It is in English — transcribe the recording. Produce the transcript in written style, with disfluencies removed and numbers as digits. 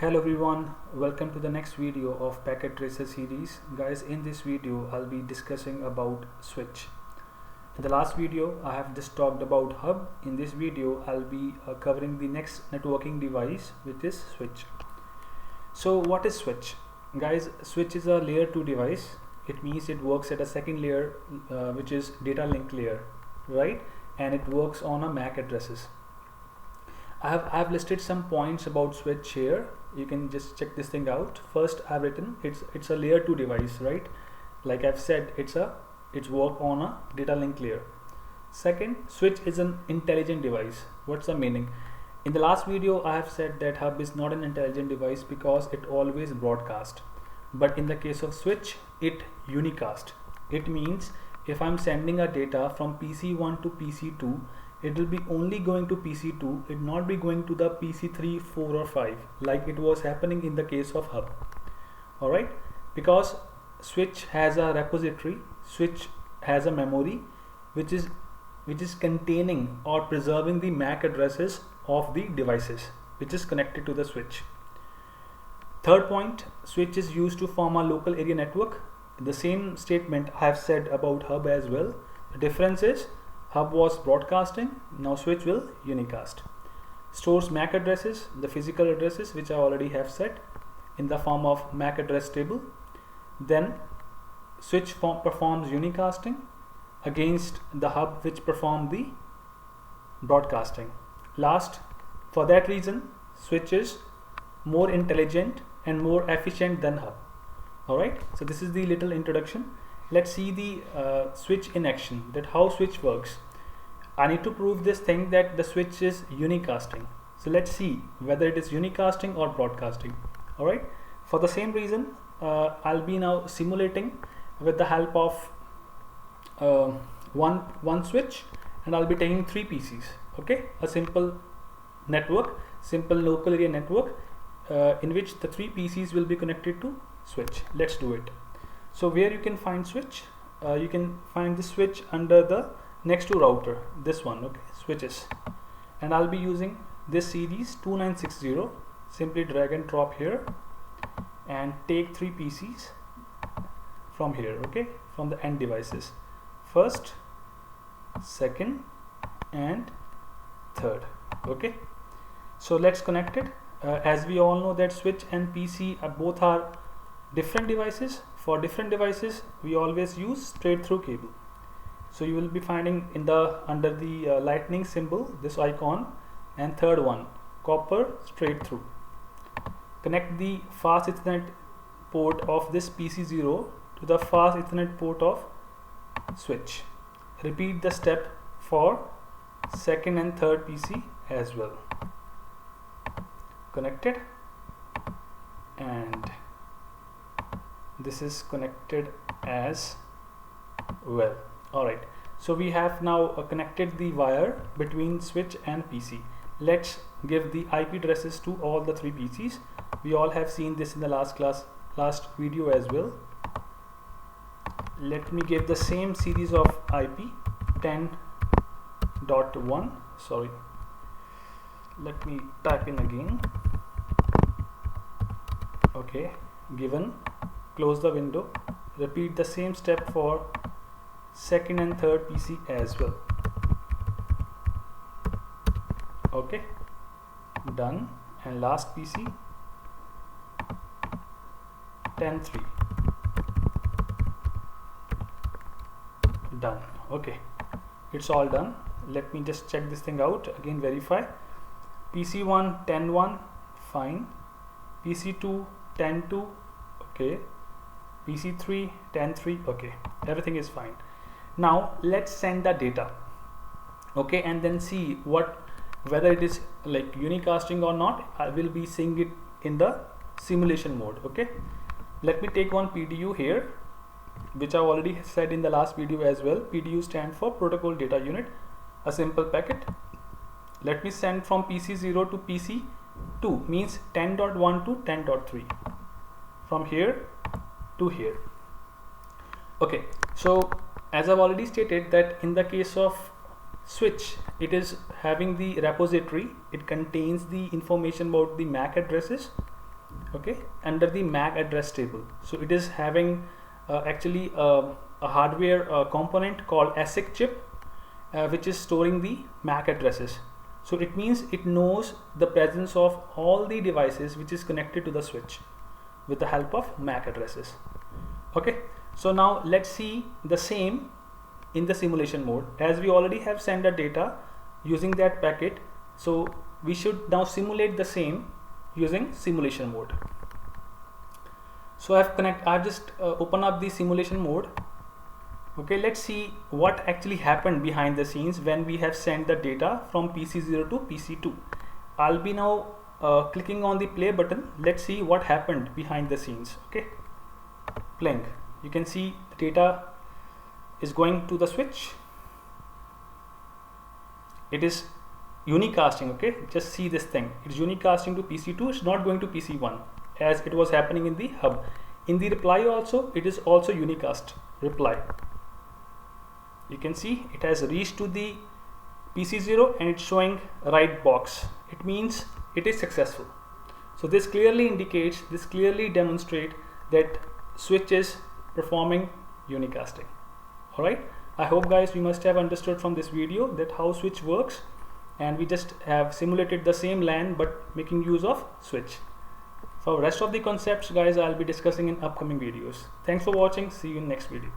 Hello everyone, welcome to the next video of Packet Tracer series. Guys, in this video I'll be discussing about switch. In the last video I have just talked about hub. In this video I'll be covering the next networking device, which is switch. So what is switch? Guys, switch is a layer 2 device. It means it works at a second layer, which is data link layer, right? And it works on a MAC addresses. I've listed some points about switch here. You can just check this thing out. First, I've written it's a layer 2 device, right? Like I've said, it's work on a data link layer. Second, switch is an intelligent device. What's the meaning? In the last video I have said that hub is not an intelligent device because it always broadcast, but in the case of switch it unicast. It means if I'm sending a data from PC1 to PC2, it will be only going to PC2, it not be going to the PC3, 4 or 5 like it was happening in the case of hub. Alright, because switch has a repository, switch has a memory which is containing or preserving the MAC addresses of the devices which is connected to the switch. Third point, switch is used to form a local area network. The same statement I have said about hub as well. The difference is hub was broadcasting, now switch will unicast. Stores MAC addresses, the physical addresses which I already have said, in the form of MAC address table. Then switch performs unicasting against the hub which perform the broadcasting. Last, for that reason switch is more intelligent and more efficient than hub. Alright, so this is the little introduction. Let's see the switch in action, that how switch works. I need to prove this thing that the switch is unicasting. So let's see whether it is unicasting or broadcasting. Alright, for the same reason I'll be now simulating with the help of one switch, and I'll be taking 3 PCs. Okay, a simple network, simple local area network in which the 3 PCs will be connected to switch. Let's do it. So where you can find switch, you can find the switch under the next to router, this one, okay, switches, and I'll be using this series 2960. Simply drag and drop here and take 3 PCs from here, okay, from the end devices, first, second and third. Okay, so let's connect it. As we all know that switch and PC both are different devices. For different devices we always use straight through cable. So you will be finding in the under the lightning symbol this icon, and third one, copper straight through. Connect the fast Ethernet port of this PC0 to the fast Ethernet port of switch. Repeat the step for second and third PC as well. Connected, and this is connected as well. Alright, so we have now connected the wire between switch and PC. Let's give the IP addresses to all the 3 PCs. We all have seen this in the last video as well. Let me give the same series of IP 10.1. sorry, let me type in again. Okay, given, close the window, repeat the same step for second and third PC as well. Okay, done. And last PC 10.3, done. Okay, it's all done. Let me just check this thing out again, verify. PC1 10.1, fine. PC2 10.2, okay. PC3 10.3, okay, everything is fine. Now let's send the data, okay, and then see whether it is like unicasting or not. I will be seeing it in the simulation mode. Okay, let me take one PDU here, which I already said in the last video as well. PDU stand for protocol data unit, a simple packet. Let me send from PC0 to PC2, means 10.1 to 10.3, from here to here. Okay, so as I've already stated that in the case of switch, it is having the repository, it contains the information about the MAC addresses, okay, under the MAC address table. So it is having actually a hardware component called ASIC chip, which is storing the MAC addresses. So it means it knows the presence of all the devices which is connected to the switch with the help of MAC addresses. Okay, so now let's see the same in the simulation mode. As we already have sent the data using that packet, so we should now simulate the same using simulation mode. So I've just open up the simulation mode. Okay, let's see what actually happened behind the scenes when we have sent the data from PC0 to PC2. I'll be now clicking on the play button. Let's see what happened behind the scenes. Okay, playing. You can see the data is going to the switch. It is unicasting. Okay, just see this thing. It's unicasting to PC2. It's not going to PC1 as it was happening in the hub. In the reply also, it is also unicast reply. You can see it has reached to the PC0 and it's showing right box. It means it is successful. So this clearly indicates, this clearly demonstrates that switch is performing unicasting. Alright, I hope guys we must have understood from this video that how switch works, and we just have simulated the same LAN but making use of switch. For rest of the concepts guys, I'll be discussing in upcoming videos. Thanks for watching. See you in next video.